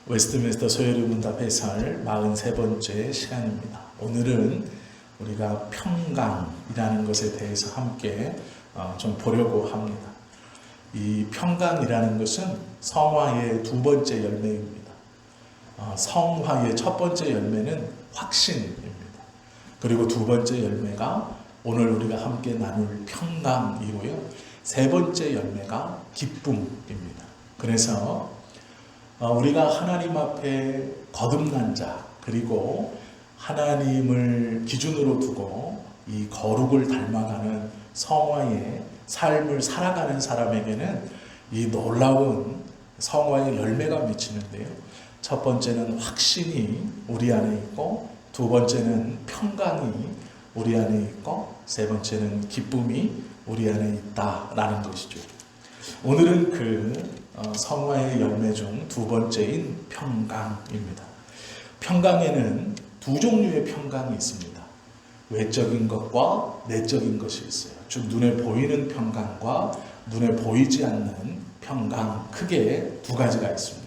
웨스트민스터 소요리 문답 해설 43번째 시간입니다. 오늘은 우리가 평강이라는 것에 대해서 함께 좀 보려고 합니다. 이 평강이라는 것은 성화의 두 번째 열매입니다. 성화의 첫 번째 열매는 확신입니다. 그리고 두 번째 열매가 오늘 우리가 함께 나눌 평강이고요. 세 번째 열매가 기쁨입니다. 그래서 우리가 하나님 앞에 거듭난 자, 그리고 하나님을 기준으로 두고 이 거룩을 닮아가는 성화의 삶을 살아가는 사람에게는 이 놀라운 성화의 열매가 미치는데요. 첫 번째는 확신이 우리 안에 있고, 두 번째는 평강이 우리 안에 있고, 세 번째는 기쁨이 우리 안에 있다라는 것이죠. 오늘은 그 성화의 열매 중 두 번째인 평강입니다. 평강에는 두 종류의 평강이 있습니다. 외적인 것과 내적인 것이 있어요. 즉 눈에 보이는 평강과 눈에 보이지 않는 평강, 크게 두 가지가 있습니다.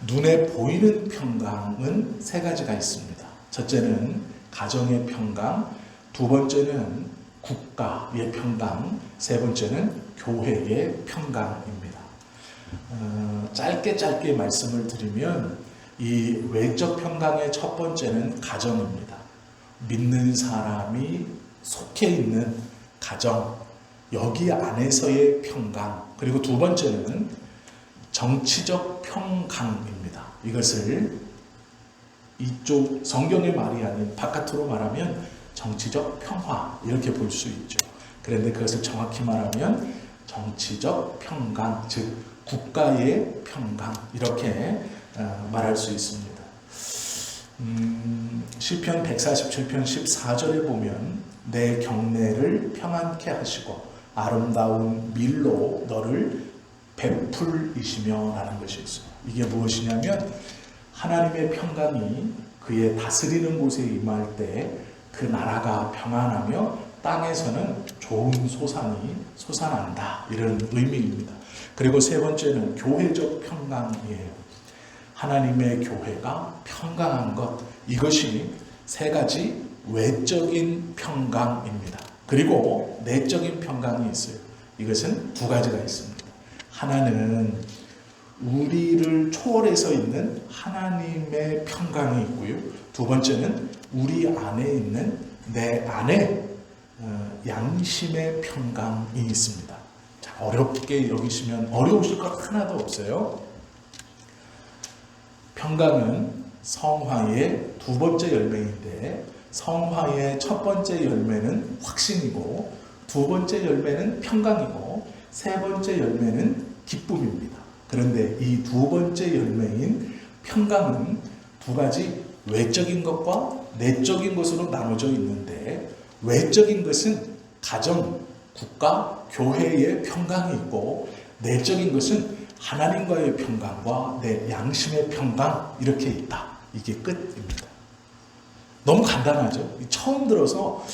눈에 보이는 평강은 세 가지가 있습니다. 첫째는 가정의 평강, 두 번째는 국가의 평강, 세 번째는 교회의 평강입니다. 짧게 말씀을 드리면 이 외적 평강의 첫 번째는 가정입니다. 믿는 사람이 속해 있는 가정, 여기 안에서의 평강. 그리고 두 번째는 정치적 평강입니다. 이것을 이쪽 성경의 말이 아닌 바깥으로 말하면 정치적 평화, 이렇게 볼 수 있죠. 그런데 그것을 정확히 말하면 정치적 평강, 즉 국가의 평강, 이렇게 말할 수 있습니다. 시편 147편 14절에 보면 내 경내를 평안케 하시고 아름다운 밀로 너를 베풀이시며 라는 것이 있어요. 이게 무엇이냐면 하나님의 평강이 그의 다스리는 곳에 임할 때 그 나라가 평안하며 땅에서는 좋은 소산이 솟아난다, 이런 의미입니다. 그리고 세 번째는 교회적 평강이에요. 하나님의 교회가 평강한 것, 이것이 세 가지 외적인 평강입니다. 그리고 내적인 평강이 있어요. 이것은 두 가지가 있습니다. 하나는 우리를 초월해서 있는 하나님의 평강이 있고요. 두 번째는 우리 안에 있는 내 안에 양심의 평강이 있습니다. 자, 어렵게 여기시면 어려우실 것 하나도 없어요. 평강은 성화의 두 번째 열매인데, 성화의 첫 번째 열매는 확신이고, 두 번째 열매는 평강이고, 세 번째 열매는 기쁨입니다. 그런데 이 두 번째 열매인 평강은 두 가지 외적인 것과 내적인 것으로 나눠져 있는데, 외적인 것은 가정, 국가, 교회의 평강이 있고, 내적인 것은 하나님과의 평강과 내 양심의 평강, 이렇게 있다. 이게 끝입니다. 너무 간단하죠? 처음 들어서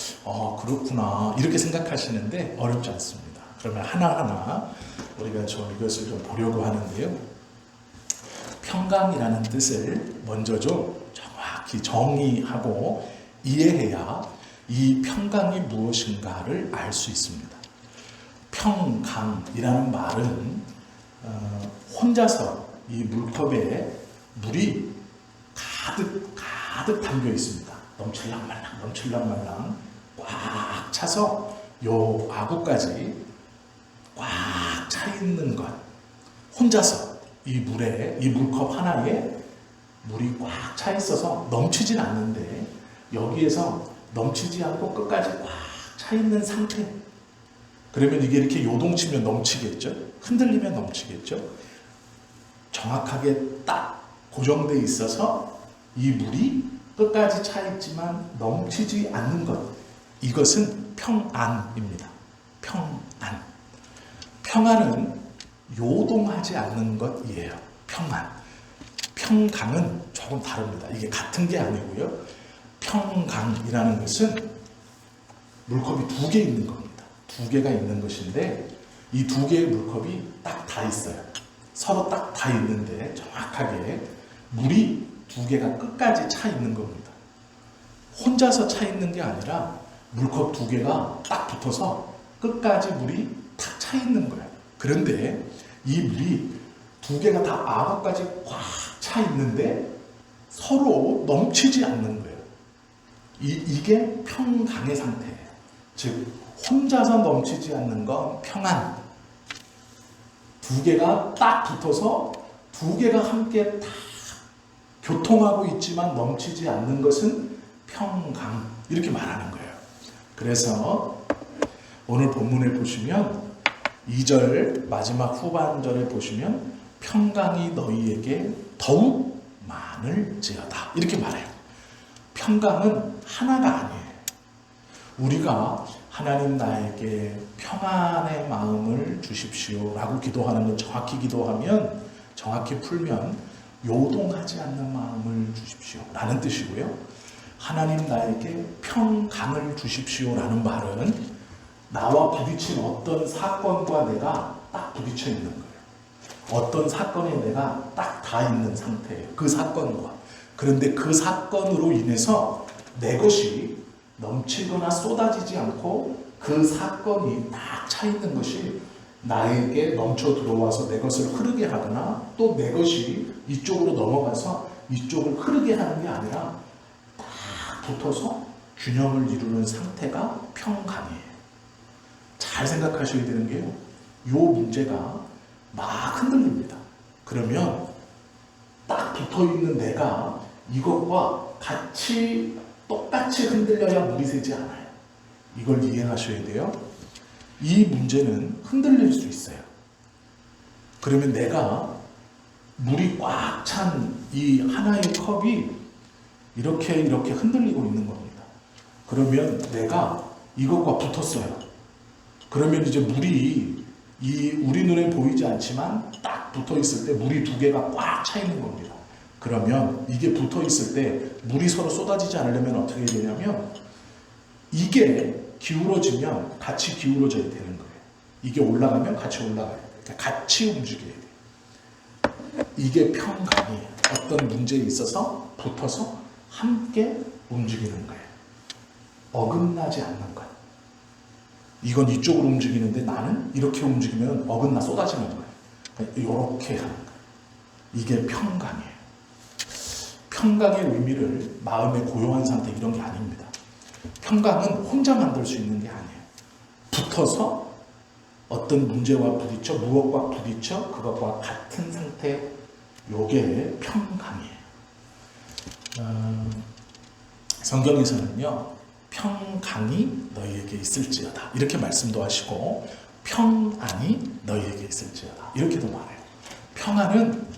그렇구나 이렇게 생각하시는데 어렵지 않습니다. 그러면 하나하나 우리가 좀 이것을 좀 보려고 하는데요. 평강이라는 뜻을 먼저 좀 정확히 정의하고 이해해야 이 평강이 무엇인가를 알 수 있습니다. 평강이라는 말은 혼자서 이 물컵에 물이 가득 담겨 있습니다. 넘칠랑말랑 꽉 차서 요 아구까지 꽉 차 있는 것, 혼자서 이 물에, 이 물컵 하나에 물이 꽉 차 있어서 넘치진 않는데, 여기에서 넘치지 않고 끝까지 꽉 차 있는 상태. 그러면 이게 이렇게 요동치면 넘치겠죠? 흔들리면 넘치겠죠? 정확하게 딱 고정되어 있어서 이 물이 끝까지 차 있지만 넘치지 않는 것, 이것은 평안입니다. 평안. 평안은 요동하지 않는 것이에요. 평안. 평강은 조금 다릅니다. 이게 같은 게 아니고요. 평강이라는 것은 물컵이 두 개 있는 겁니다. 두 개가 있는 것인데, 이 두 개의 물컵이 딱 다 있어요. 서로 딱 다 있는데 정확하게 물이 두 개가 끝까지 차 있는 겁니다. 혼자서 차 있는 게 아니라 물컵 두 개가 딱 붙어서 끝까지 물이 탁 차 있는 거예요. 그런데 이 물이 두 개가 다 악어까지 꽉 차 있는데 서로 넘치지 않는 거예요. 이게 평강의 상태예요. 즉 혼자서 넘치지 않는 건 평안. 두 개가 딱 붙어서 두 개가 함께 다 교통하고 있지만 넘치지 않는 것은 평강. 이렇게 말하는 거예요. 그래서 오늘 본문에 보시면 2절 마지막 후반절에 보시면 평강이 너희에게 더욱 많을지어다. 이렇게 말해요. 평강은 하나가 아니에요. 우리가 하나님 나에게 평안의 마음을 주십시오 라고 기도하는 건 정확히 기도하면, 정확히 풀면 요동하지 않는 마음을 주십시오 라는 뜻이고요. 하나님 나에게 평강을 주십시오 라는 말은 나와 부딪힌 어떤 사건과 내가 딱 부딪혀 있는 거예요. 어떤 사건에 내가 딱 다 있는 상태예요. 그 사건과. 그런데 그 사건으로 인해서 내 것이 넘치거나 쏟아지지 않고 그 사건이 딱 차 있는 것이 나에게 넘쳐 들어와서 내 것을 흐르게 하거나 또 내 것이 이쪽으로 넘어가서 이쪽을 흐르게 하는 게 아니라 딱 붙어서 균형을 이루는 상태가 평강이에요. 잘 생각하셔야 되는 게요. 이 문제가 막 흔들립니다. 그러면 딱 붙어있는 내가 이것과 똑같이 흔들려야 물이 새지 않아요. 이걸 이해하셔야 돼요. 이 문제는 흔들릴 수 있어요. 그러면 내가 물이 꽉 찬 이 하나의 컵이 이렇게 흔들리고 있는 겁니다. 그러면 내가 이것과 붙었어요. 그러면 이제 물이 우리 눈에 보이지 않지만 딱 붙어 있을 때 물이 두 개가 꽉 차 있는 겁니다. 그러면 이게 붙어 있을 때 물이 서로 쏟아지지 않으려면 어떻게 되냐면 이게 기울어지면 같이 기울어져야 되는 거예요. 이게 올라가면 같이 올라가야 돼요. 그러니까 같이 움직여야 돼요. 이게 평강이에요. 어떤 문제에 있어서 붙어서 함께 움직이는 거예요. 어긋나지 않는 거예요. 이건 이쪽으로 움직이는데 나는 이렇게 움직이면 어긋나 쏟아지는 거예요. 이렇게 하는 거예요. 이게 평강이에요. 평강의 의미를 마음의 고요한 상태 이런 게 아닙니다. 평강은 혼자 만들 수 있는 게 아니에요. 붙어서 어떤 문제와 부딪혀 무엇과 부딪혀 그것과 같은 상태, 요게 평강이에요. 성경에서는요. 평강이 너희에게 있을지어다 이렇게 말씀도 하시고 평안이 너희에게 있을지어다 이렇게도 말해요. 평안은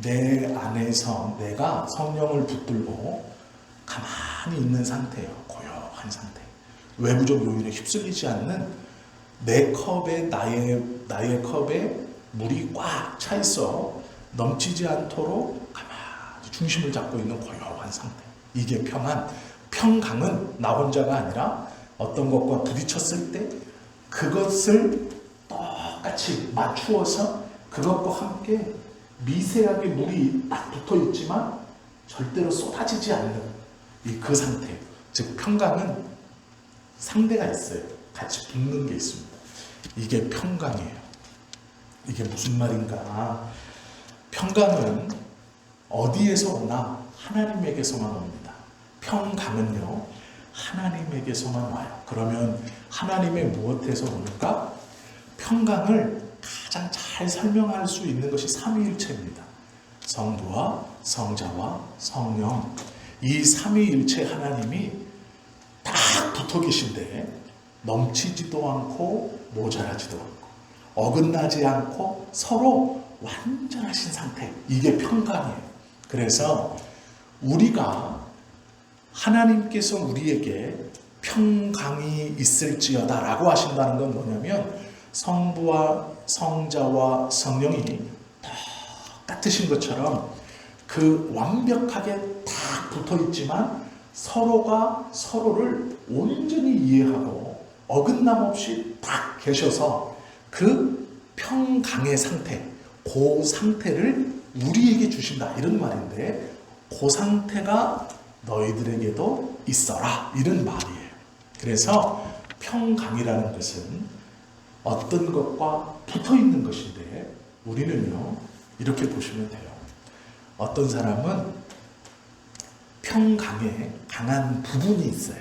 내 안에서 내가 성령을 붙들고 가만히 있는 상태예요. 고요한 상태. 외부적 요인에 휩쓸리지 않는 내 컵에 나의 컵에 물이 꽉 차 있어 넘치지 않도록 가만히 중심을 잡고 있는 고요한 상태. 이게 평안. 평강은 나 혼자가 아니라 어떤 것과 부딪혔을 때 그것을 똑같이 맞추어서 그것과 함께 미세하게 물이 딱 붙어 있지만 절대로 쏟아지지 않는 그 상태. 즉 평강은 상대가 있어요. 같이 붙는 게 있습니다. 이게 평강이에요. 이게 무슨 말인가? 평강은 어디에서 오나 하나님에게서만 옵니다. 평강은요 하나님에게서만 와요. 그러면 하나님의 무엇에서 오는가? 평강을 가장 잘 설명할 수 있는 것이 삼위일체입니다. 성부와 성자와 성령, 이 삼위일체 하나님이 딱 붙어 계신데 넘치지도 않고 모자라지도 않고 어긋나지 않고 서로 완전하신 상태, 이게 평강이에요. 그래서 우리가 하나님께서 우리에게 평강이 있을지어다 라고 하신다는 건 뭐냐면 성부와 성자와 성령이 똑같으신 것처럼 그 완벽하게 딱 붙어 있지만 서로가 서로를 온전히 이해하고 어긋남 없이 딱 계셔서 그 평강의 상태, 그 상태를 우리에게 주신다 이런 말인데 그 상태가 너희들에게도 있어라 이런 말이에요. 그래서 평강이라는 것은 어떤 것과 붙어 있는 것인데 우리는요 이렇게 보시면 돼요. 어떤 사람은 평강에 강한 부분이 있어요.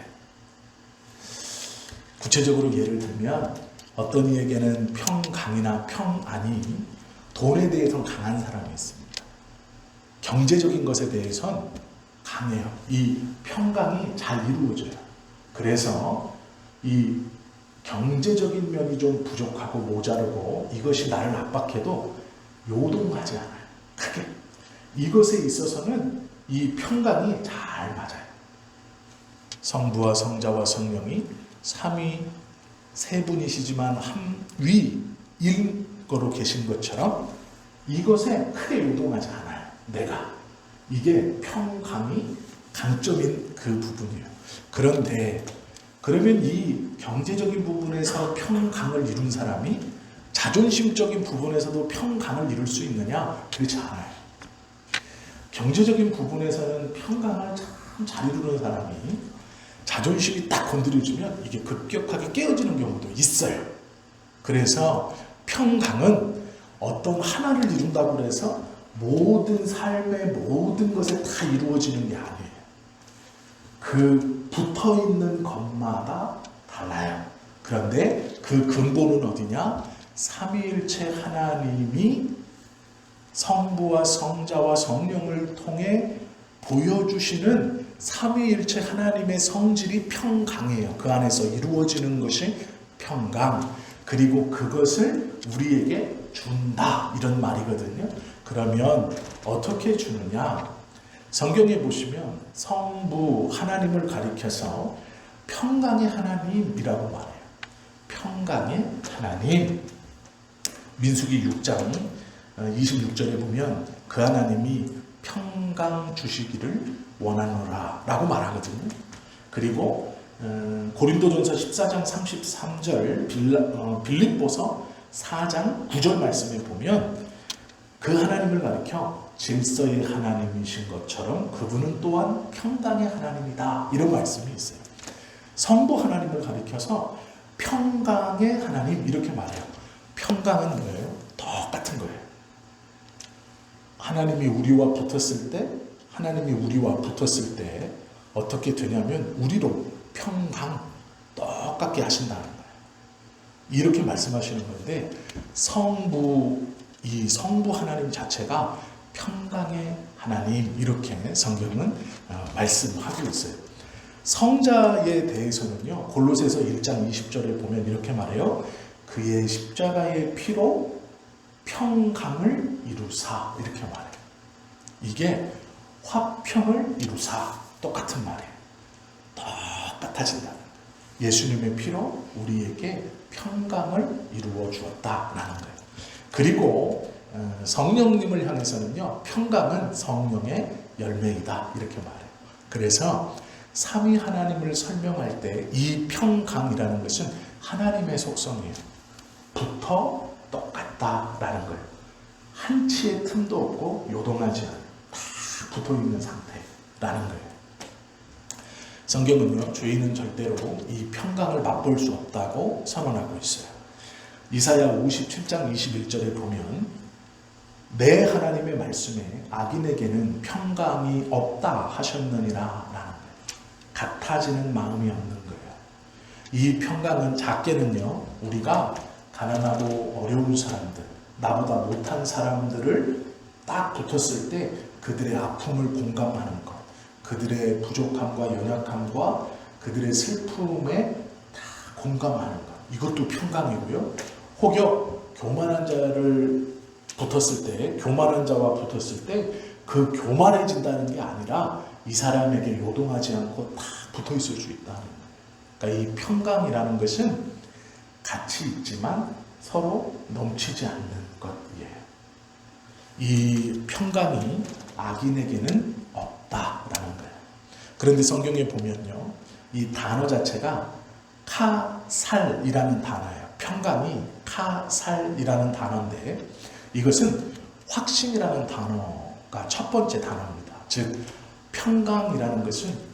구체적으로 예를 들면 어떤 이에게는 평강이나 평안이 돈에 대해서 강한 사람이 있습니다. 경제적인 것에 대해서는 강해요. 이 평강이 잘 이루어져요. 그래서 이 경제적인 면이 좀 부족하고 모자르고 이것이 나를 압박해도 요동하지 않아요. 크게. 이것에 있어서는 이 평강이 잘 맞아요. 성부와 성자와 성령이 삼위 세 분이시지만 한 위인 거로 계신 것처럼 이것에 크게 요동하지 않아요. 내가. 이게 평강이 강점인 그 부분이에요. 그런데 그러면 이 경제적인 부분에서 평강을 이룬 사람이 자존심적인 부분에서도 평강을 이룰 수 있느냐? 그렇지 않아요. 경제적인 부분에서는 평강을 참 잘 이루는 사람이 자존심이 딱 건드려지면 이게 급격하게 깨어지는 경우도 있어요. 그래서 평강은 어떤 하나를 이룬다고 해서 모든 삶의 모든 것에 다 이루어지는 게 아니에요. 그 붙어있는 것마다 달라요. 그런데 그 근본은 어디냐? 삼위일체 하나님이 성부와 성자와 성령을 통해 보여주시는 삼위일체 하나님의 성질이 평강이에요. 그 안에서 이루어지는 것이 평강. 그리고 그것을 우리에게 준다. 이런 말이거든요. 그러면 어떻게 주느냐? 성경에 보시면 성부 하나님을 가리켜서 평강의 하나님이라고 말해요. 평강의 하나님. 민수기 6장 26절에 보면 그 하나님이 평강 주시기를 원하노라 라고 말하거든요. 그리고 고린도전서 14장 33절 빌립보서 4장 9절 말씀에 보면 그 하나님을 가리켜 질서의 하나님이신 것처럼 그분은 또한 평강의 하나님이다 이런 말씀이 있어요. 성부 하나님을 가리켜서 평강의 하나님 이렇게 말해요. 평강은 뭐예요? 똑같은 거예요. 하나님이 우리와 붙었을 때 어떻게 되냐면 우리로 평강 똑같게 하신다는 거예요. 이렇게 말씀하시는 건데 이 성부 하나님 자체가 평강의 하나님 이렇게 성경은 말씀하고 있어요. 성자에 대해서는요 골로새서 1장 20절에 보면 이렇게 말해요. 그의 십자가의 피로 평강을 이루사 이렇게 말해요. 이게 화평을 이루사 똑같은 말이에요. 똑같아진다는 거예요. 예수님의 피로 우리에게 평강을 이루어 주었다라는 거예요. 그리고 성령님을 향해서는요 평강은 성령의 열매이다 이렇게 말해요. 그래서 삼위 하나님을 설명할 때 이 평강이라는 것은 하나님의 속성이에요. 붙어 똑같다라는 거예요. 한치의 틈도 없고 요동하지 않아요. 다 붙어있는 상태라는 거예요. 성경은요 죄인은 절대로 이 평강을 맛볼 수 없다고 선언하고 있어요. 이사야 57장 21절에 보면 내 하나님의 말씀에 악인에게는 평강이 없다 하셨느니라 라는 거예요. 같아지는 마음이 없는 거예요. 이 평강은 작게는요 우리가 가난하고 어려운 사람들, 나보다 못한 사람들을 딱 붙었을 때 그들의 아픔을 공감하는 것, 그들의 부족함과 연약함과 그들의 슬픔에 다 공감하는 것, 이것도 평강이고요. 혹여 교만한 자를 붙었을 때, 교만한 자와 붙었을 때 그 교만해진다는 게 아니라 이 사람에게 요동하지 않고 다 붙어 있을 수 있다는 거예요. 그러니까 이 평강이라는 것은 같이 있지만 서로 넘치지 않는 것이에요. 이 평강이 악인에게는 없다라는 거예요. 그런데 성경에 보면요, 이 단어 자체가 카살이라는 단어예요. 평강이 카살이라는 단어인데 이것은 확신이라는 단어가 첫 번째 단어입니다. 즉 평강이라는 것은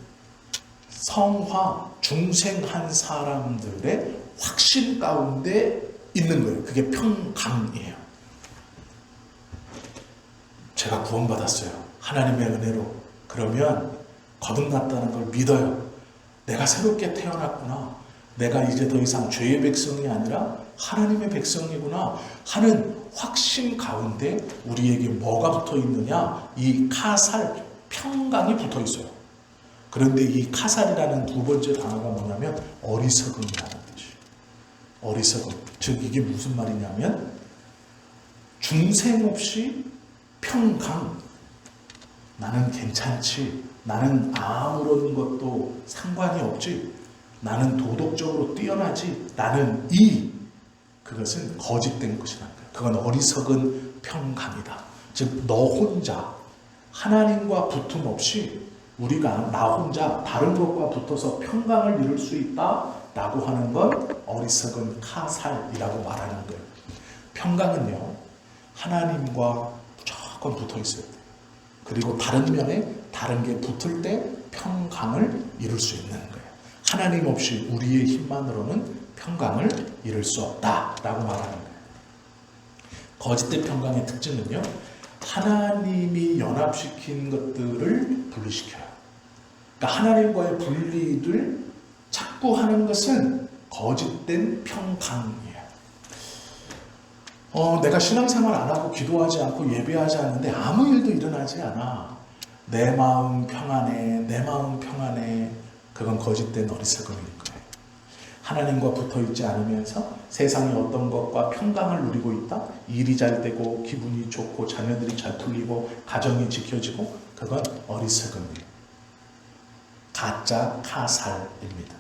성화, 중생한 사람들의 확신 가운데 있는 거예요. 그게 평강이에요. 제가 구원받았어요. 하나님의 은혜로. 그러면 거듭났다는 걸 믿어요. 내가 새롭게 태어났구나. 내가 이제 더 이상 죄의 백성이 아니라 하나님의 백성이구나 하는 확신 가운데 우리에게 뭐가 붙어 있느냐? 이 카살, 평강이 붙어 있어요. 그런데 이 카살이라는 두 번째 단어가 뭐냐면 어리석음이라는 뜻이에요. 어리석음. 즉 이게 무슨 말이냐면 중생 없이 평강. 나는 괜찮지. 나는 아무런 것도 상관이 없지. 나는 도덕적으로 뛰어나지. 나는 그것은 거짓된 것이라는 거예요. 그건 어리석은 평강이다. 즉 너 혼자 하나님과 붙음 없이 우리가 나 혼자 다른 것과 붙어서 평강을 이룰 수 있다라고 하는 건 어리석은 카살이라고 말하는 거예요. 평강은요 하나님과 무조건 붙어 있어야 돼요. 그리고 다른 면에 다른 게 붙을 때 평강을 이룰 수 있는 거예요. 하나님 없이 우리의 힘만으로는 평강을 이룰 수 없다라고 말하는 거예요. 거짓된 평강의 특징은요, 하나님이 연합시킨 것들을 분리시켜요. 그러니까 하나님과의 분리를 자꾸 하는 것은 거짓된 평강이에요. 내가 신앙생활 안 하고 기도하지 않고 예배하지 않는데 아무 일도 일어나지 않아. 내 마음 평안해, 내 마음 평안해. 그건 거짓된 어리석음일 거예요. 하나님과 붙어있지 않으면서 세상의 어떤 것과 평강을 누리고 있다. 일이 잘 되고 기분이 좋고 자녀들이 잘 풀리고 가정이 지켜지고 그건 어리석음이에요. 가짜 카살입니다.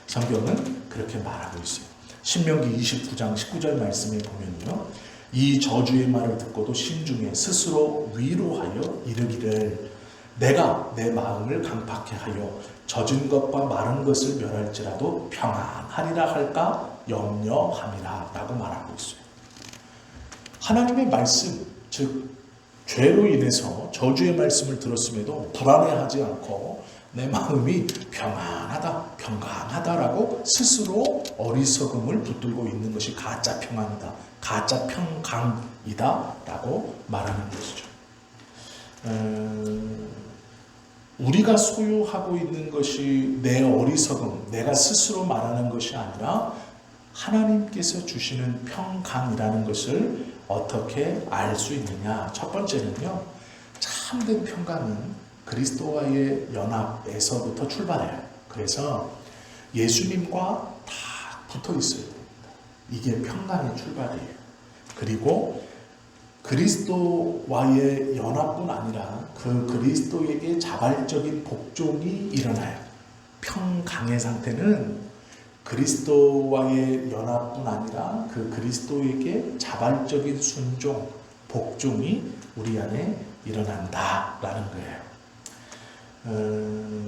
성경은 그렇게 말하고 있어요. 신명기 29장 19절 말씀에 보면요. 이 저주의 말을 듣고도 심중에 스스로 위로하여 이르기를 내가 내 마음을 강팍해 하여 젖은 것과 마른 것을 멸할지라도 평안하리라 할까 염려함이라 라고 말하고 있어요. 하나님의 말씀, 즉 죄로 인해서 저주의 말씀을 들었음에도 불안해하지 않고 내 마음이 평안하다, 평강하다라고 스스로 어리석음을 붙들고 있는 것이 가짜 평안이다, 가짜 평강이다 라고 말하는 것이죠. 우리가 소유하고 있는 것이 내 어리석음, 내가 스스로 말하는 것이 아니라 하나님께서 주시는 평강이라는 것을 어떻게 알 수 있느냐. 첫 번째는요, 참된 평강은 그리스도와의 연합에서부터 출발해요. 그래서 예수님과 다 붙어 있어야 됩니다. 이게 평강의 출발이에요. 그리고 그리스도와의 연합뿐 아니라 그 그리스도에게 자발적인 복종이 일어나요. 평강의 상태는 그리스도와의 연합뿐 아니라 그 그리스도에게 자발적인 순종, 복종이 우리 안에 일어난다라는 거예요.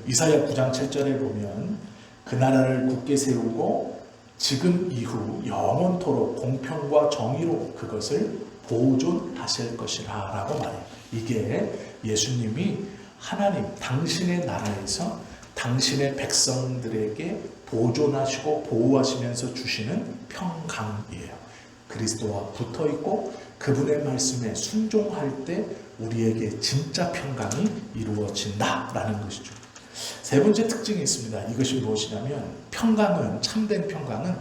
이사야 9장 7절에 보면 그 나라를 굳게 세우고 지금 이후 영원토록 공평과 정의로 그것을 보존하실 것이라 라고 말해요. 이게 예수님이 하나님 당신의 나라에서 당신의 백성들에게 보존하시고 보호하시면서 주시는 평강이에요. 그리스도와 붙어있고 그분의 말씀에 순종할 때 우리에게 진짜 평강이 이루어진다라는 것이죠. 세 번째 특징이 있습니다. 이것이 무엇이냐면 평강은, 참된 평강은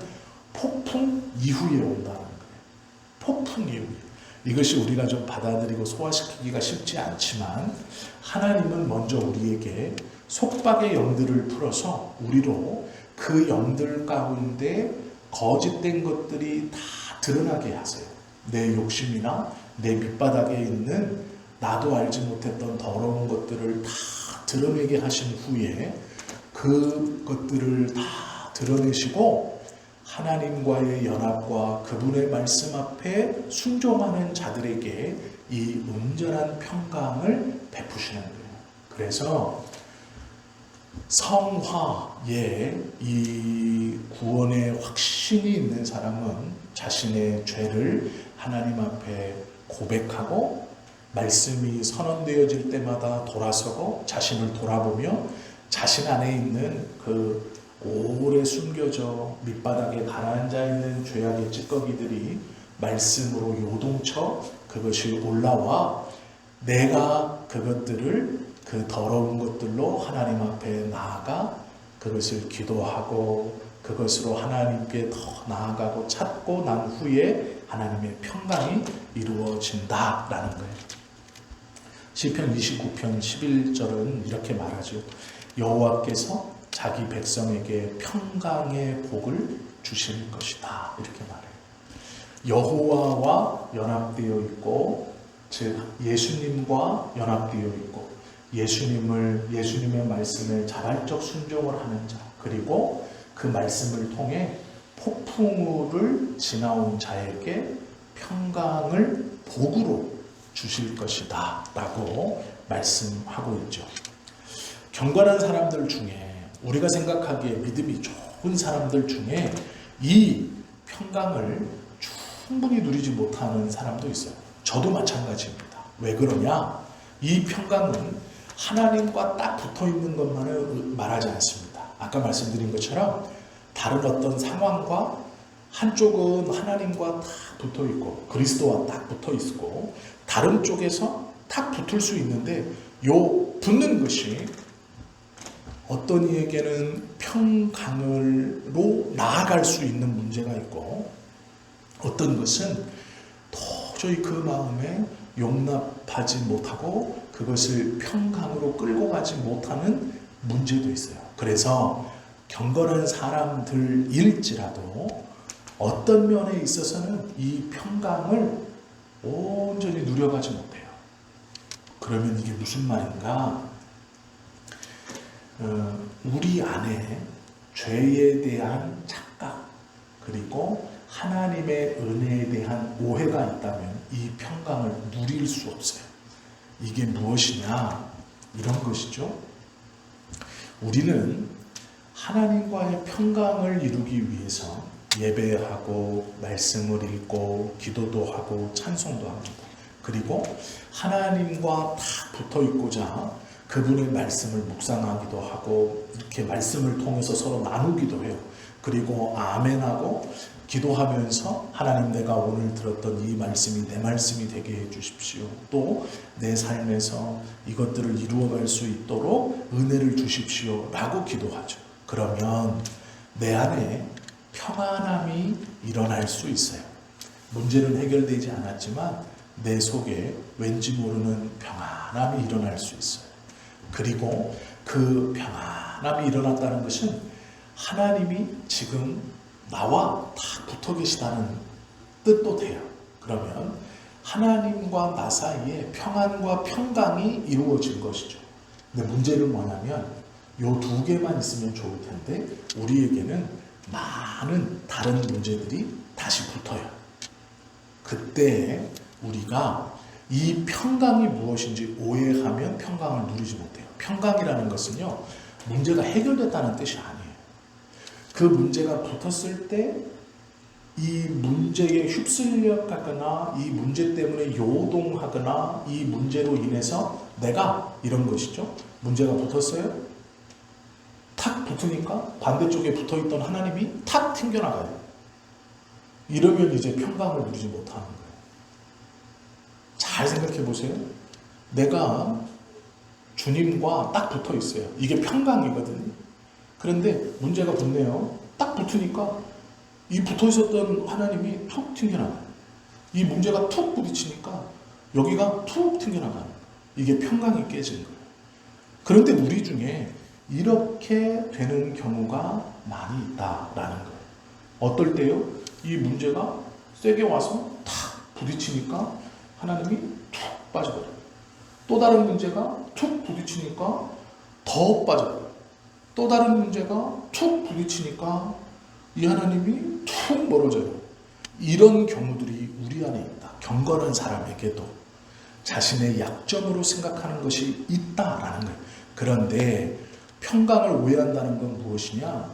폭풍 이후에 온다는 거예요. 폭풍 이후에. 이것이 우리가 좀 받아들이고 소화시키기가 쉽지 않지만 하나님은 먼저 우리에게 속박의 영들을 풀어서 우리로 그 영들 가운데 거짓된 것들이 다 드러나게 하세요. 내 욕심이나 내 밑바닥에 있는 나도 알지 못했던 더러운 것들을 다 드러내게 하신 후에 그것들을 다 드러내시고 하나님과의 연합과 그분의 말씀 앞에 순종하는 자들에게 이 온전한 평강을 베푸시는 거예요. 그래서 성화에 이 구원의 확신이 있는 사람은 자신의 죄를 하나님 앞에 고백하고 말씀이 선언되어질 때마다 돌아서고 자신을 돌아보며 자신 안에 있는 그 오래 숨겨져 밑바닥에 가라앉아 있는 죄악의 찌꺼기들이 말씀으로 요동쳐 그것이 올라와 내가 그것들을 그 더러운 것들로 하나님 앞에 나아가 그것을 기도하고 그것으로 하나님께 더 나아가고 찾고 난 후에 하나님의 평강이 이루어진다라는 거예요. 시편 29편 11절은 이렇게 말하죠. 여호와께서 자기 백성에게 평강의 복을 주실 것이다. 이렇게 말해요. 여호와와 연합되어 있고 즉 예수님과 연합되어 있고 예수님의 말씀에 자발적 순종을 하는 자 그리고 그 말씀을 통해 폭풍우를 지나온 자에게 평강을 복으로 주실 것이다 라고 말씀하고 있죠. 경건한 사람들 중에 우리가 생각하기에 믿음이 좋은 사람들 중에 이 평강을 충분히 누리지 못하는 사람도 있어요. 저도 마찬가지입니다. 왜 그러냐? 이 평강은 하나님과 딱 붙어 있는 것만을 말하지 않습니다. 아까 말씀드린 것처럼 다른 어떤 상황과 한쪽은 하나님과 딱 붙어 있고 그리스도와 딱 붙어 있고 다른 쪽에서 딱 붙을 수 있는데 요 붙는 것이 어떤 이에게는 평강으로 나아갈 수 있는 문제가 있고 어떤 것은 도저히 그 마음에 용납하지 못하고 그것을 평강으로 끌고 가지 못하는 문제도 있어요. 그래서 경건한 사람들일지라도 어떤 면에 있어서는 이 평강을 온전히 누려가지 못해요. 그러면 이게 무슨 말인가? 우리 안에 죄에 대한 착각 그리고 하나님의 은혜에 대한 오해가 있다면 이 평강을 누릴 수 없어요. 이게 무엇이냐? 이런 것이죠. 우리는 하나님과의 평강을 이루기 위해서 예배하고 말씀을 읽고 기도도 하고 찬송도 합니다. 그리고 하나님과 다 붙어 있고자 그분의 말씀을 묵상하기도 하고 이렇게 말씀을 통해서 서로 나누기도 해요. 그리고 아멘하고 기도하면서 하나님 내가 오늘 들었던 이 말씀이 내 말씀이 되게 해 주십시오. 또 내 삶에서 이것들을 이루어갈 수 있도록 은혜를 주십시오 라고 기도하죠. 그러면 내 안에 평안함이 일어날 수 있어요. 문제는 해결되지 않았지만 내 속에 왠지 모르는 평안함이 일어날 수 있어요. 그리고 그 평안함이 일어났다는 것은 하나님이 지금 나와 다 붙어 계시다는 뜻도 돼요. 그러면 하나님과 나 사이에 평안과 평강이 이루어진 것이죠. 근데 문제는 뭐냐면 요 두 개만 있으면 좋을 텐데 우리에게는 많은 다른 문제들이 다시 붙어요. 그때 우리가 이 평강이 무엇인지 오해하면 평강을 누리지 못해요. 평강이라는 것은요, 문제가 해결됐다는 뜻이 아니에요. 그 문제가 붙었을 때 이 문제에 휩쓸려 가거나 이 문제 때문에 요동하거나 이 문제로 인해서 내가 이런 것이죠. 문제가 붙었어요. 탁 붙으니까 반대쪽에 붙어있던 하나님이 탁 튕겨나가요. 이러면 이제 평강을 누리지 못하는 거예요. 잘 생각해 보세요. 내가 주님과 딱 붙어 있어요. 이게 평강이거든요. 그런데 문제가 붙네요. 딱 붙으니까 이 붙어 있었던 하나님이 툭 튕겨나가요. 이 문제가 툭 부딪히니까 여기가 툭 튕겨나가요. 이게 평강이 깨진 거예요. 그런데 우리 중에 이렇게 되는 경우가 많이 있다라는 거예요. 어떨 때요? 이 문제가 세게 와서 탁 부딪히니까 하나님이 툭 빠져버려요. 또 다른 문제가 툭 부딪히니까 더 빠져버려요. 또 다른 문제가 툭 부딪히니까 이 하나님이 툭 멀어져요. 이런 경우들이 우리 안에 있다. 경건한 사람에게도 자신의 약점으로 생각하는 것이 있다라는 거예요. 그런데 평강을 오해한다는 건 무엇이냐?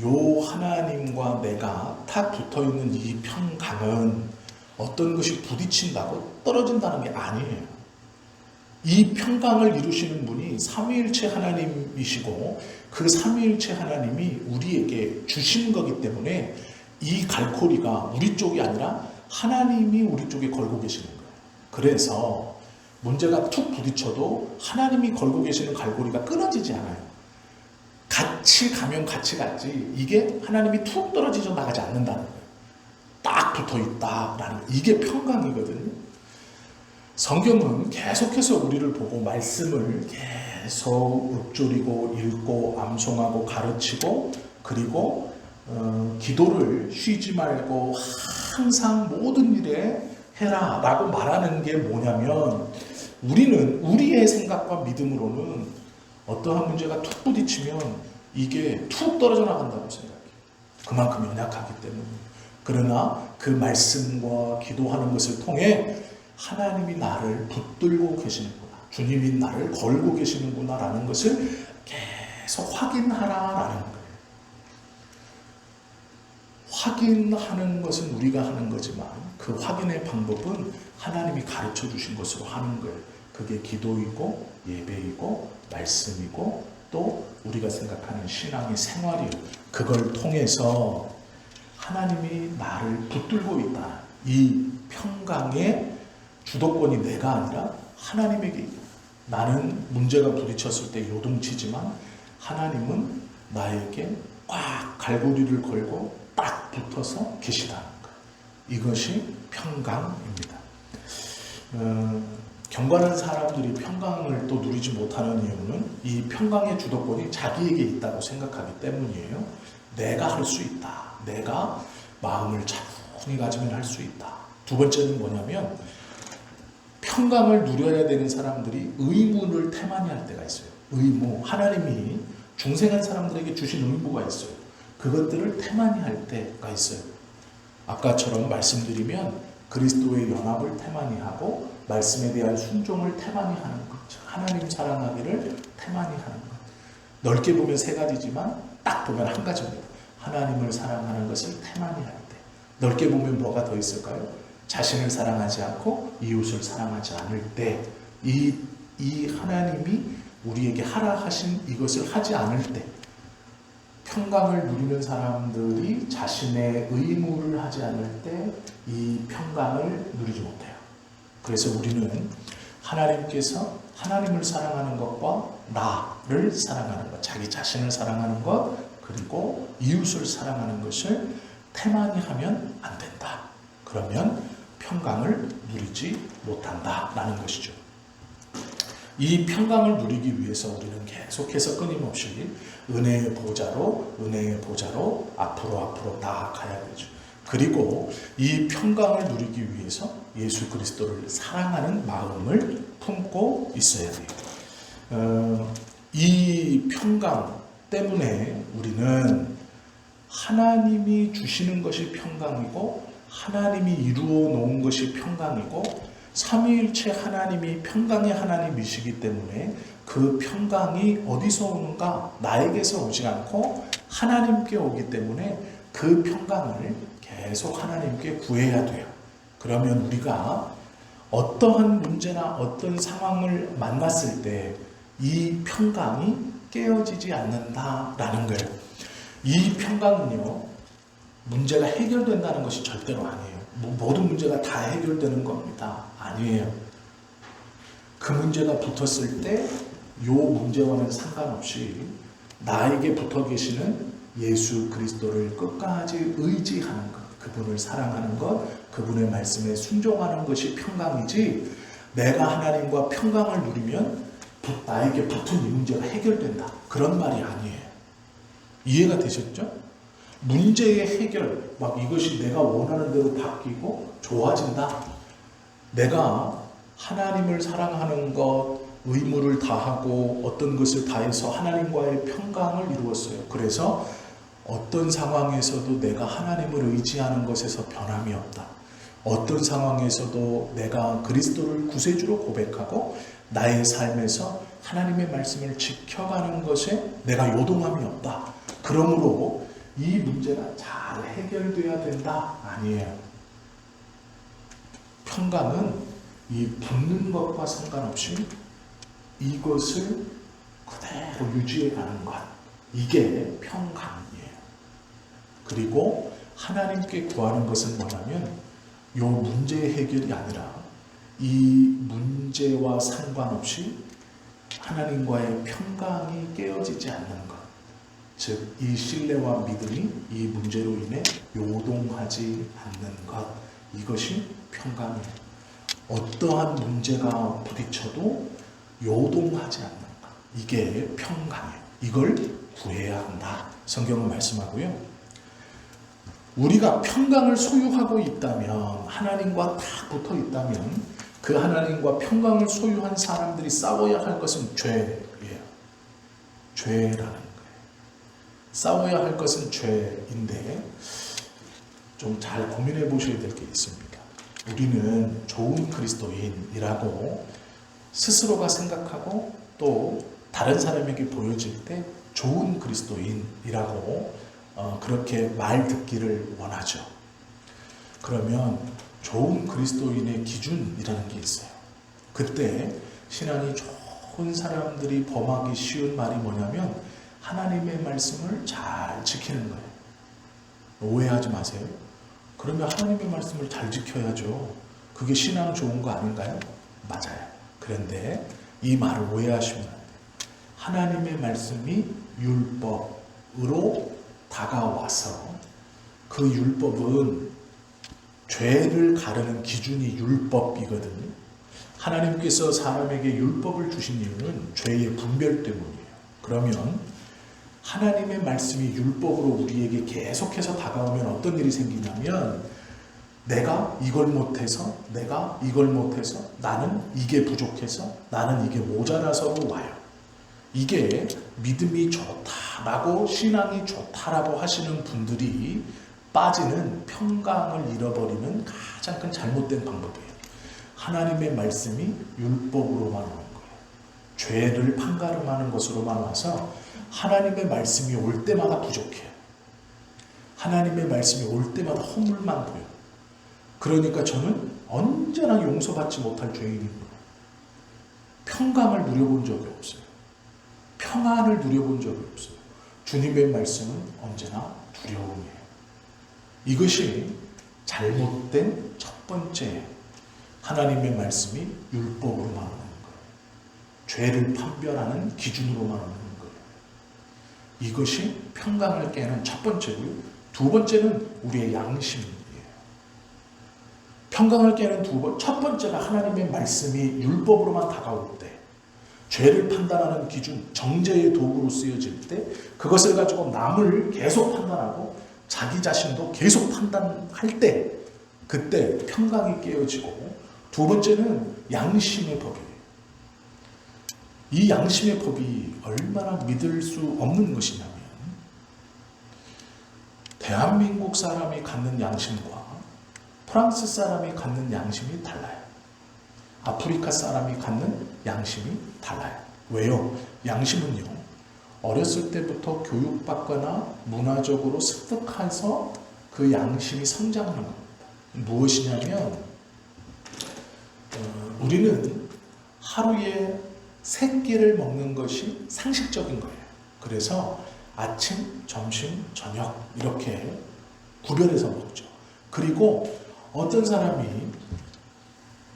요 하나님과 내가 탁 붙어있는 이 평강은 어떤 것이 부딪힌다고 떨어진다는 게 아니에요. 이 평강을 이루시는 분이 삼위일체 하나님이시고 그 삼위일체 하나님이 우리에게 주신 거기 때문에 이 갈고리가 우리 쪽이 아니라 하나님이 우리 쪽에 걸고 계시는 거예요. 그래서 문제가 툭 부딪혀도 하나님이 걸고 계시는 갈고리가 끊어지지 않아요. 같이 가면 같이 갔지 이게 하나님이 툭 떨어지져 나가지 않는다는 거예요. 딱 붙어 있다라는 거. 이게 평강이거든요. 성경은 계속해서 우리를 보고 말씀을 계속 읊조리고 읽고 암송하고 가르치고 그리고 기도를 쉬지 말고 항상 모든 일에 해라 라고 말하는 게 뭐냐면 우리는 우리의 생각과 믿음으로는 어떠한 문제가 툭 부딪히면 이게 툭 떨어져 나간다고 생각해요. 그만큼 연약하기 때문에. 그러나 그 말씀과 기도하는 것을 통해 하나님이 나를 붙들고 계시는구나. 주님이 나를 걸고 계시는구나 라는 것을 계속 확인하라라는 거예요. 확인하는 것은 우리가 하는 거지만 그 확인의 방법은 하나님이 가르쳐 주신 것으로 하는 거예요. 그게 기도이고 예배이고 말씀이고 또 우리가 생각하는 신앙의 생활이에요. 그걸 통해서 하나님이 나를 붙들고 있다. 이 평강의 주도권이 내가 아니라 하나님에게 있다. 나는 문제가 부딪혔을 때 요동치지만 하나님은 나에게 꽉 갈고리를 걸고 딱 붙어서 계시다는 거예요. 이것이 평강입니다. 경건한 사람들이 평강을 또 누리지 못하는 이유는 이 평강의 주도권이 자기에게 있다고 생각하기 때문이에요. 내가 할 수 있다. 내가 마음을 차분히 가지면 할 수 있다. 두 번째는 뭐냐면 평강을 누려야 되는 사람들이 의무를 태만히 할 때가 있어요. 의무. 하나님이 중생한 사람들에게 주신 의무가 있어요. 그것들을 태만히 할 때가 있어요. 아까처럼 말씀드리면 그리스도의 연합을 태만히 하고 말씀에 대한 순종을 태만히 하는 것. 하나님 사랑하기를 태만히 하는 것. 넓게 보면 세 가지지만 딱 보면 한 가지입니다. 하나님을 사랑하는 것을 태만히 할 때. 넓게 보면 뭐가 더 있을까요? 자신을 사랑하지 않고 이웃을 사랑하지 않을 때. 이 하나님이 우리에게 하라 하신 이것을 하지 않을 때. 평강을 누리는 사람들이 자신의 의무를 하지 않을 때 이 평강을 누리지 못해요. 그래서 우리는 하나님께서 하나님을 사랑하는 것과 나를 사랑하는 것, 자기 자신을 사랑하는 것, 그리고 이웃을 사랑하는 것을 태만히 하면 안 된다. 그러면 평강을 누리지 못한다라는 것이죠. 이 평강을 누리기 위해서 우리는 계속해서 끊임없이 은혜의 보좌로 앞으로 나아가야 되죠. 그리고 이 평강을 누리기 위해서 예수 그리스도를 사랑하는 마음을 품고 있어야 돼요. 이 평강 때문에 우리는 하나님이 주시는 것이 평강이고 하나님이 이루어 놓은 것이 평강이고 삼위일체 하나님이 평강의 하나님이시기 때문에 그 평강이 어디서 오는가? 나에게서 오지 않고 하나님께 오기 때문에 그 평강을 계속 하나님께 구해야 돼요. 그러면 우리가 어떠한 문제나 어떤 상황을 만났을 때 이 평강이 깨어지지 않는다라는 거예요. 이 평강은요, 문제가 해결된다는 것이 절대로 아니에요. 모든 문제가 다 해결되는 겁니다. 아니에요. 그 문제가 붙었을 때 이 문제와는 상관없이 나에게 붙어 계시는 예수 그리스도를 끝까지 의지하는 것, 그분을 사랑하는 것, 그분의 말씀에 순종하는 것이 평강이지, 내가 하나님과 평강을 누리면 나에게 붙은 이 문제가 해결된다. 그런 말이 아니에요. 이해가 되셨죠? 문제의 해결, 막 이것이 내가 원하는 대로 바뀌고 좋아진다. 내가 하나님을 사랑하는 것, 의무를 다하고 어떤 것을 다해서 하나님과의 평강을 이루었어요. 그래서 어떤 상황에서도 내가 하나님을 의지하는 것에서 변함이 없다. 어떤 상황에서도 내가 그리스도를 구세주로 고백하고 나의 삶에서 하나님의 말씀을 지켜가는 것에 내가 요동함이 없다. 그러므로 이 문제가 잘 해결돼야 된다. 아니에요. 평강은 이 붙는 것과 상관없이 이것을 그대로 유지해 가는 것. 이게 평강이에요. 그리고 하나님께 구하는 것은 뭐냐면 요 문제의 해결이 아니라 이 문제와 상관없이 하나님과의 평강이 깨어지지 않는 것. 즉, 이 신뢰와 믿음이 이 문제로 인해 요동하지 않는 것. 이것이 평강이에요. 어떠한 문제가 부딪혀도 요동하지 않는 것. 이게 평강이에요. 이걸 구해야 한다. 성경은 말씀하고요. 우리가 평강을 소유하고 있다면, 하나님과 딱 붙어 있다면 그 하나님과 평강을 소유한 사람들이 싸워야 할 것은 죄예요. 죄라는 거예요. 싸워야 할 것은 죄인데 좀 잘 고민해 보셔야 될 게 있습니다. 우리는 좋은 그리스도인이라고 스스로가 생각하고 또 다른 사람에게 보여질 때 좋은 그리스도인이라고 그렇게 말 듣기를 원하죠. 그러면 좋은 그리스도인의 기준이라는 게 있어요. 그때 신앙이 좋은 사람들이 범하기 쉬운 말이 뭐냐면 하나님의 말씀을 잘 지키는 거예요. 오해하지 마세요. 그러면 하나님의 말씀을 잘 지켜야죠. 그게 신앙 좋은 거 아닌가요? 맞아요. 그런데 이 말을 오해하시면 안 돼요. 하나님의 말씀이 율법으로 다가와서 그 율법은 죄를 가르는 기준이 율법이거든요. 하나님께서 사람에게 율법을 주신 이유는 죄의 분별 때문이에요. 그러면 하나님의 말씀이 율법으로 우리에게 계속해서 다가오면 어떤 일이 생기냐면 내가 이걸 못해서, 내가 이걸 못해서, 나는 이게 부족해서, 나는 이게 모자라서로 와요. 이게 믿음이 좋다라고, 신앙이 좋다라고 하시는 분들이 빠지는, 평강을 잃어버리는 가장 큰 잘못된 방법이에요. 하나님의 말씀이 율법으로만 오는 거예요. 죄를 판가름하는 것으로만 와서 하나님의 말씀이 올 때마다 부족해요. 하나님의 말씀이 올 때마다 허물만 보여요. 그러니까 저는 언제나 용서받지 못할 죄인입니다. 평강을 누려본 적이 없어요. 평안을 누려본 적이 없어요. 주님의 말씀은 언제나 두려움이에요. 이것이 잘못된 첫 번째, 하나님의 말씀이 율법으로만 오는 거예요. 죄를 판별하는 기준으로만 오는 거예요. 이것이 평강을 깨는 첫 번째고요. 두 번째는 우리의 양심이에요. 평강을 깨는 첫 번째가 하나님의 말씀이 율법으로만 다가올 때, 죄를 판단하는 기준, 정죄의 도구로 쓰여질 때, 그것을 가지고 남을 계속 판단하고 자기 자신도 계속 판단할 때, 그때 평강이 깨어지고, 두 번째는 양심의 법이에요. 이 양심의 법이 얼마나 믿을 수 없는 것이냐면, 대한민국 사람이 갖는 양심과 프랑스 사람이 갖는 양심이 달라요. 아프리카 사람이 갖는 양심이 달라요. 왜요? 양심은요, 어렸을 때부터 교육받거나 문화적으로 습득해서 그 양심이 성장하는 겁니다. 무엇이냐면, 우리는 하루에 3끼를 먹는 것이 상식적인 거예요. 그래서 아침, 점심, 저녁 이렇게 구별해서 먹죠. 그리고 어떤 사람이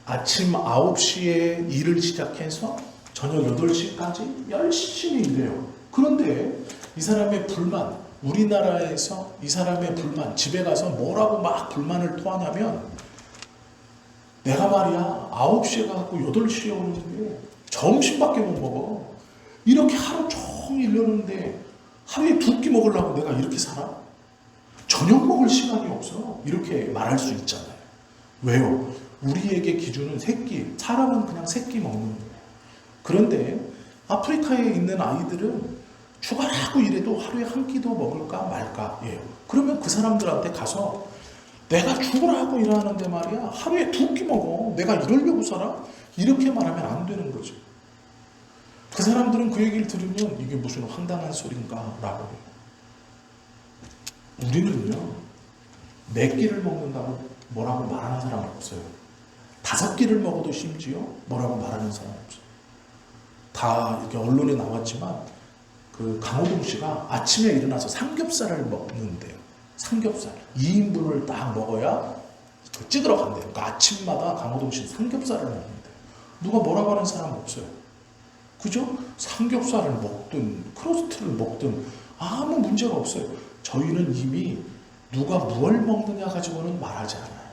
아침 9시에 일을 시작해서 저녁 8시까지 열심히 일해요. 그런데 이 사람의 불만, 우리나라에서 이 사람의 불만, 집에 가서 뭐라고 막 불만을 토하냐면, 내가 말이야 9시에 가고 8시에 오는데 점심밖에 못 먹어. 이렇게 하루 종일 이러는데 하루에 2끼 먹으려고 내가 이렇게 살아? 저녁 먹을 시간이 없어. 이렇게 말할 수 있잖아요. 왜요? 우리에게 기준은 3끼. 사람은 그냥 3끼 먹는 거예요. 그런데 아프리카에 있는 아이들은 죽어라고 이래도 하루에 1끼도 먹을까 말까 예요. 그러면 그 사람들한테 가서 내가 죽으라고 일하는데 말이야 하루에 2끼 먹어. 내가 이러려고 살아? 이렇게 말하면 안 되는 거죠. 그 사람들은 그 얘기를 들으면 이게 무슨 황당한 소린가 라고 해요. 우리는요, 4끼를 먹는다고 뭐라고 말하는 사람 없어요. 5끼를 먹어도 심지어 뭐라고 말하는 사람 없어요. 다 이렇게 언론에 나왔지만 그 강호동 씨가 아침에 일어나서 삼겹살을 먹는데요. 삼겹살 2인분을 딱 먹어야 찍으러 간대요. 그러니까 아침마다 강호동 씨는 삼겹살을 먹는데요. 누가 뭐라고 하는 사람 없어요. 그죠? 삼겹살을 먹든 크로스트를 먹든 아무 문제가 없어요. 저희는 이미 누가 무얼 먹느냐 가지고는 말하지 않아요.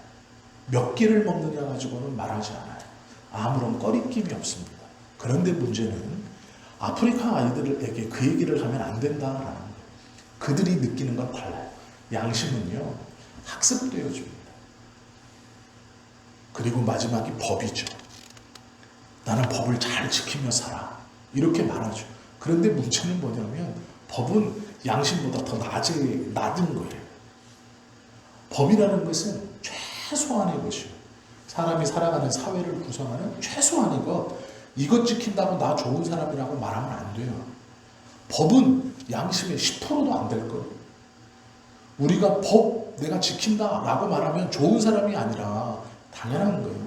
몇 개를 먹느냐 가지고는 말하지 않아요. 아무런 꺼리낌이 없습니다. 그런데 문제는 아프리카 아이들에게 그 얘기를 하면 안 된다라는 거예요. 그들이 느끼는 건 달라요. 양심은요, 학습되어 줍니다. 그리고 마지막이 법이죠. 나는 법을 잘 지키며 살아. 이렇게 말하죠. 그런데 문제는 뭐냐면 법은 양심보다 더 낮은 거예요. 법이라는 것은 최소한의 것이요. 사람이 살아가는 사회를 구성하는 최소한의 것. 이것 지킨다고 나 좋은 사람이라고 말하면 안 돼요. 법은 양심의 10%도 안 될 거예요. 우리가 법 내가 지킨다라고 말하면 좋은 사람이 아니라 당연한 거예요.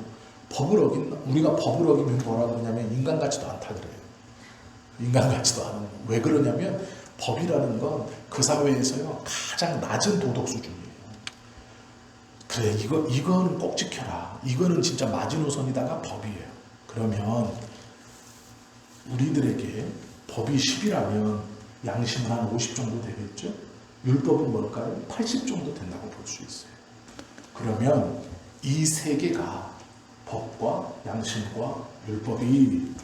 우리가 법을 어기면 뭐라고 그러냐면 인간 같지도 않다 그래요. 인간 같지도 않은 거예요. 왜 그러냐면 법이라는 건 그 사회에서요 가장 낮은 도덕 수준이에요. 그래 이거는 꼭 지켜라. 이거는 진짜 마지노선이다가 법이에요. 그러면 우리들에게 법이 10이라면 양심은 한 50 정도 되겠죠? 율법은 뭘까요? 80 정도 된다고 볼 수 있어요. 그러면 이 세 개가 법과 양심과 율법이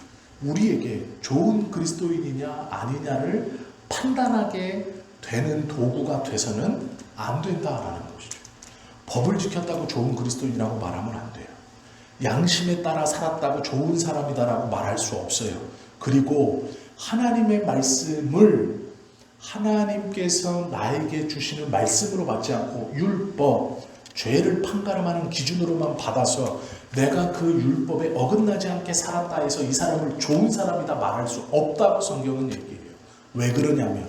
우리에게 좋은 그리스도인이냐 아니냐를 판단하게 되는 도구가 돼서는 안 된다라는 것이죠. 법을 지켰다고 좋은 그리스도인이라고 말하면 안 돼요. 양심에 따라 살았다고 좋은 사람이다라고 말할 수 없어요. 그리고 하나님의 말씀을 하나님께서 나에게 주시는 말씀으로 받지 않고 율법, 죄를 판가름하는 기준으로만 받아서 내가 그 율법에 어긋나지 않게 살았다 해서 이 사람을 좋은 사람이다 말할 수 없다고 성경은 얘기해요. 왜 그러냐면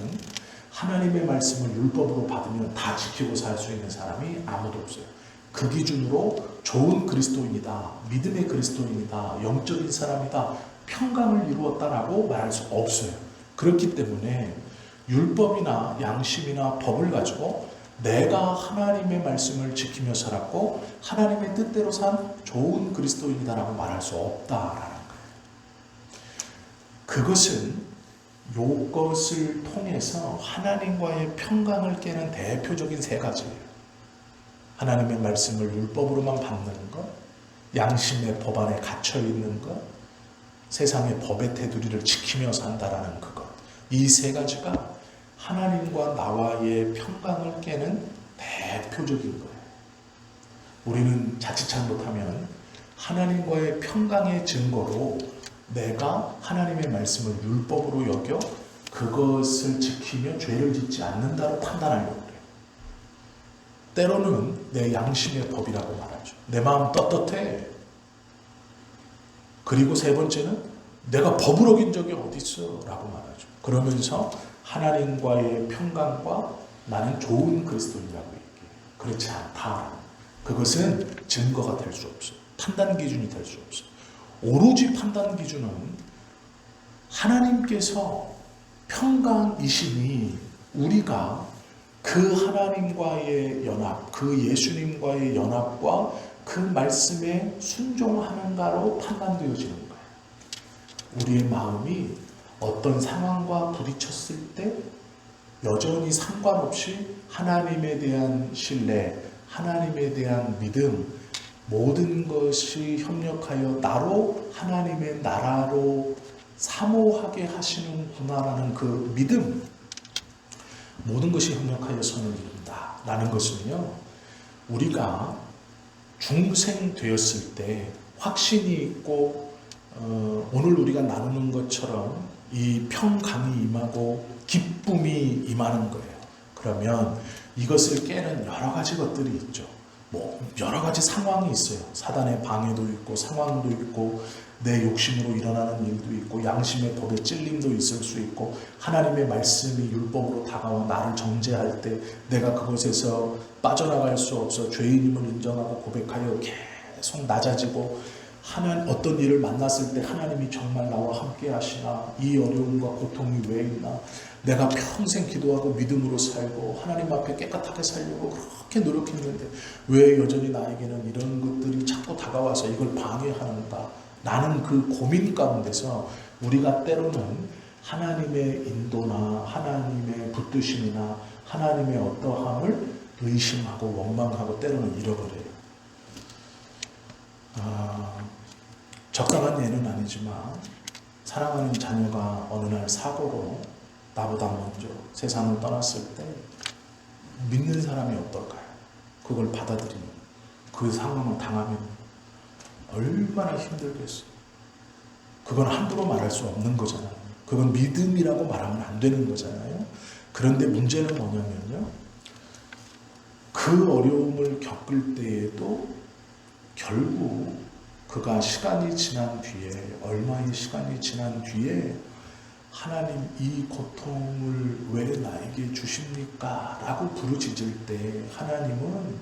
하나님의 말씀을 율법으로 받으면 다 지키고 살 수 있는 사람이 아무도 없어요. 그 기준으로 좋은 그리스도인이다, 믿음의 그리스도인이다, 영적인 사람이다, 평강을 이루었다라고 말할 수 없어요. 그렇기 때문에 율법이나 양심이나 법을 가지고 내가 하나님의 말씀을 지키며 살았고 하나님의 뜻대로 산 좋은 그리스도인이다라고 말할 수 없다라는 거예요. 그것은 이것을 통해서 하나님과의 평강을 깨는 대표적인 세 가지예요. 하나님의 말씀을 율법으로만 받는 것, 양심의 법 안에 갇혀있는 것, 세상의 법의 테두리를 지키며 산다라는 그것. 이 세 가지가 하나님과 나와의 평강을 깨는 대표적인 거예요. 우리는 자칫 잘못하면 하나님과의 평강의 증거로 내가 하나님의 말씀을 율법으로 여겨 그것을 지키며 죄를 짓지 않는다로 판단하려고 그래요. 때로는 내 양심의 법이라고 말하죠. 내 마음 떳떳해. 그리고 세 번째는 내가 법을 어긴 적이 어디 있어? 라고 말하죠. 그러면서 하나님과의 평강과 나는 좋은 그리스도인이라고 얘기해요. 그렇지 않다. 그것은 증거가 될 수 없어요. 판단 기준이 될 수 없어요. 오로지 판단 기준은 하나님께서 평강이시니 우리가 그 하나님과의 연합, 그 예수님과의 연합과 그 말씀에 순종하는가로 판단되어지는 거예요. 우리의 마음이 어떤 상황과 부딪혔을 때 여전히 상관없이 하나님에 대한 신뢰, 하나님에 대한 믿음, 모든 것이 협력하여 나로 하나님의 나라로 사모하게 하시는구나라는 그 믿음, 모든 것이 협력하여 선을 이룬다 라는 것은요, 우리가 중생되었을 때 확신이 있고 오늘 우리가 나누는 것처럼 이 평강이 임하고 기쁨이 임하는 거예요. 그러면 이것을 깨는 여러 가지 것들이 있죠. 여러 가지 상황이 있어요. 사단의 방해도 있고 상황도 있고 내 욕심으로 일어나는 일도 있고 양심의 법에 찔림도 있을 수 있고 하나님의 말씀이 율법으로 다가와 나를 정죄할 때 내가 그것에서 빠져나갈 수 없어 죄인임을 인정하고 고백하여 계속 낮아지고 어떤 일을 만났을 때 하나님이 정말 나와 함께 하시나, 이 어려움과 고통이 왜 있나, 내가 평생 기도하고 믿음으로 살고 하나님 앞에 깨끗하게 살려고 그렇게 노력했는데 왜 여전히 나에게는 이런 것들이 자꾸 다가와서 이걸 방해하는가, 나는 그 고민 가운데서 우리가 때로는 하나님의 인도나 하나님의 붙드심이나 하나님의 어떠함을 의심하고 원망하고 때로는 잃어버려요. 적당한 예는 아니지만 사랑하는 자녀가 어느 날 사고로 나보다 먼저 세상을 떠났을 때 믿는 사람이 어떨까요? 그걸 받아들이는 그 상황을 당하면 얼마나 힘들겠어요. 그건 함부로 말할 수 없는 거잖아요. 그건 믿음이라고 말하면 안 되는 거잖아요. 그런데 문제는 뭐냐면요, 그 어려움을 겪을 때에도 결국 그가 시간이 지난 뒤에, 얼마의 시간이 지난 뒤에 하나님 이 고통을 왜 나에게 주십니까? 라고 부르짖을 때 하나님은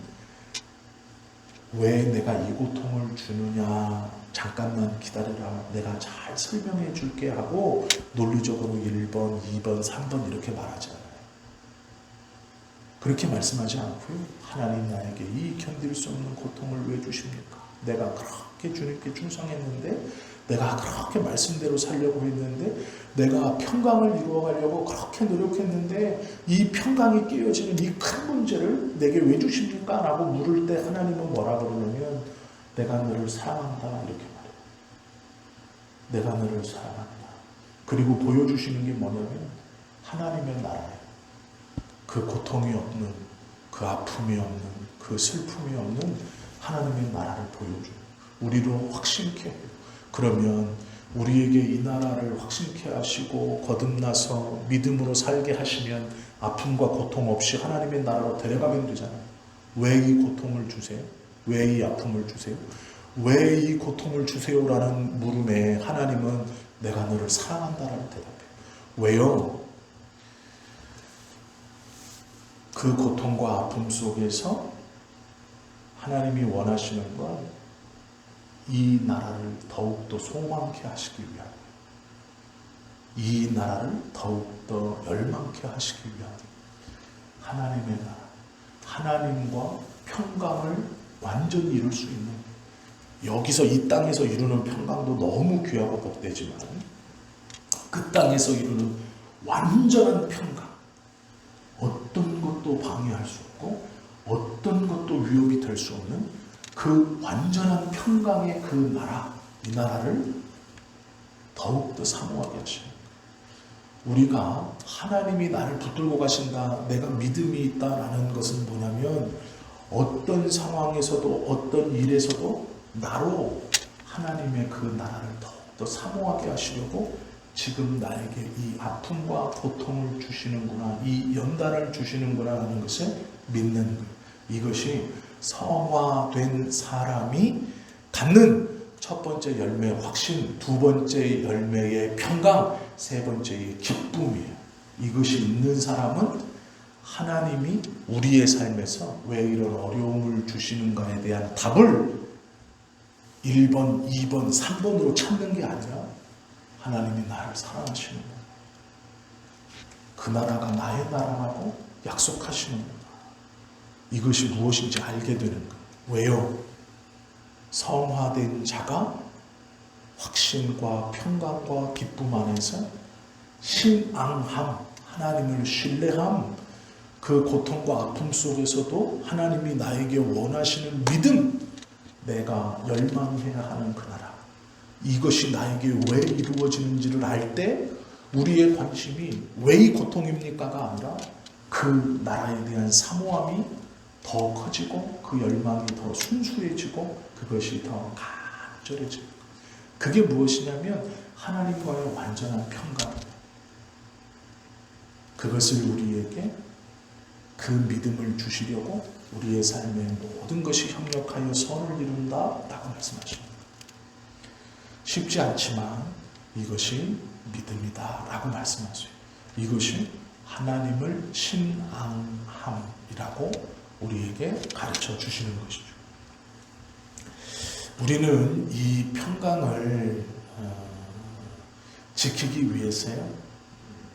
왜 내가 이 고통을 주느냐, 잠깐만 기다려라, 내가 잘 설명해 줄게 하고 논리적으로 1번, 2번, 3번 이렇게 말하지 않아요. 그렇게 말씀하지 않고요, 하나님 나에게 이 견딜 수 없는 고통을 왜 주십니까? 내가 그렇게 주님께 충성했는데, 내가 그렇게 말씀대로 살려고 했는데, 내가 평강을 이루어가려고 그렇게 노력했는데 이 평강이 깨어지는 이 큰 문제를 내게 왜 주십니까? 라고 물을 때 하나님은 뭐라 그러냐면, 내가 너를 사랑한다 이렇게 말해요. 내가 너를 사랑한다. 그리고 보여주시는 게 뭐냐면 하나님의 나라예요. 그 고통이 없는, 그 아픔이 없는, 그 슬픔이 없는 하나님의 나라를 보여줘요. 우리로 확신케 해요. 그러면 우리에게 이 나라를 확신케 하시고 거듭나서 믿음으로 살게 하시면 아픔과 고통 없이 하나님의 나라로 데려가면 되잖아요. 왜 이 고통을 주세요? 왜 이 아픔을 주세요? 왜 이 고통을 주세요? 라는 물음에 하나님은 내가 너를 사랑한다라고 대답해요. 왜요? 그 고통과 아픔 속에서 하나님이 원하시는 건 이 나라를 더욱더 소망케 하시기 위함, 이 나라를 더욱더 열망케 하시기 위함, 하나님의 나라, 하나님과 평강을 완전히 이룰 수 있는, 여기서 이 땅에서 이루는 평강도 너무 귀하고 복되지만 그 땅에서 이루는 완전한 평강, 어떤 것도 방해할 수 없고 어떤 것도 위협이 될 수 없는 그 완전한 평강의 그 나라, 이 나라를 더욱더 사모하게 하십니다. 우리가 하나님이 나를 붙들고 가신다, 내가 믿음이 있다라는 것은 뭐냐면 어떤 상황에서도 어떤 일에서도 나로 하나님의 그 나라를 더욱더 사모하게 하시려고 지금 나에게 이 아픔과 고통을 주시는구나, 이 연단을 주시는구나 하는 것을 믿는 거예요. 이것이 성화된 사람이 갖는 첫 번째 열매의 확신, 두 번째 열매의 평강, 세 번째의 기쁨이에요. 이것이 있는 사람은 하나님이 우리의 삶에서 왜 이런 어려움을 주시는가에 대한 답을 1번, 2번, 3번으로 찾는 게 아니라 하나님이 나를 사랑하시는 거예요. 그 나라가 나의 나라라고 약속하시는 거예요. 이것이 무엇인지 알게 되는 거예요. 왜요? 성화된 자가 확신과 평강과 기쁨 안에서 신앙함, 하나님을 신뢰함, 그 고통과 아픔 속에서도 하나님이 나에게 원하시는 믿음, 내가 열망해야 하는 그 나라, 이것이 나에게 왜 이루어지는지를 알 때 우리의 관심이 왜 이 고통입니까가 아니라 그 나라에 대한 사모함이 더 커지고 그 열망이 더 순수해지고 그것이 더 간절해지고, 그게 무엇이냐면 하나님과의 완전한 평강입니다. 그것을 우리에게 그 믿음을 주시려고 우리의 삶의 모든 것이 협력하여 선을 이룬다 라고 말씀하십니다. 쉽지 않지만 이것이 믿음이다 라고 말씀하세요. 이것이 하나님을 신앙함이라고 우리에게 가르쳐 주시는 것이죠. 우리는 이 평강을 지키기 위해서요.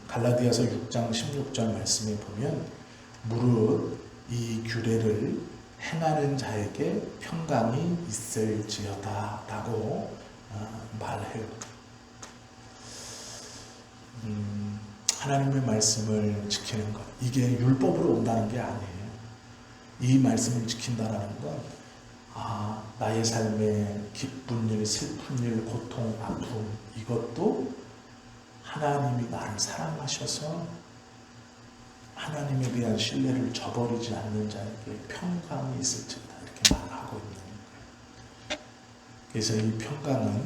갈라디아서 6장 16절 말씀에 보면 무릇 이 규례를 행하는 자에게 평강이 있을지어다 라고 말해요. 하나님의 말씀을 지키는 것, 이게 율법으로 온다는 게 아니에요. 이 말씀을 지킨다라는 건 나의 삶에 기쁜 일, 슬픈 일, 고통, 아픔, 이것도 하나님이 나를 사랑하셔서 하나님에 대한 신뢰를 저버리지 않는 자에게 평강이 있을지다, 이렇게 말하고 있는 거예요. 그래서 이 평강은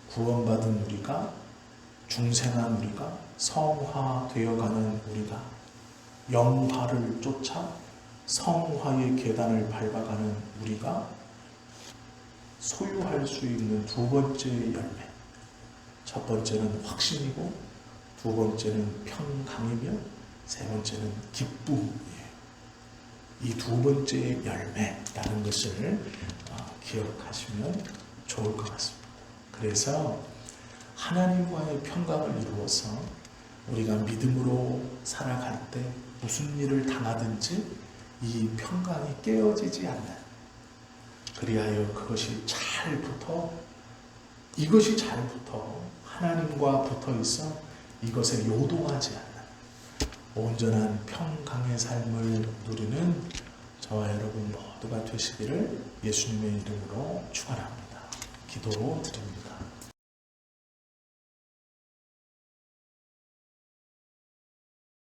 구원받은 우리가, 중생한 우리가, 성화되어가는 우리가 영화를 쫓아 성화의 계단을 밟아가는 우리가 소유할 수 있는 두 번째 열매. 첫 번째는 확신이고, 두 번째는 평강이며, 세 번째는 기쁨이에요. 이 두 번째 열매라는 것을 기억하시면 좋을 것 같습니다. 그래서 하나님과의 평강을 이루어서 우리가 믿음으로 살아갈 때 무슨 일을 당하든지 이 평강이 깨어지지 않는, 그리하여 그것이 잘 붙어, 이것이 잘 붙어 하나님과 붙어 있어 이것에 요동하지 않는 온전한 평강의 삶을 누리는 저와 여러분 모두가 되시기를 예수님의 이름으로 축원합니다. 기도드립니다.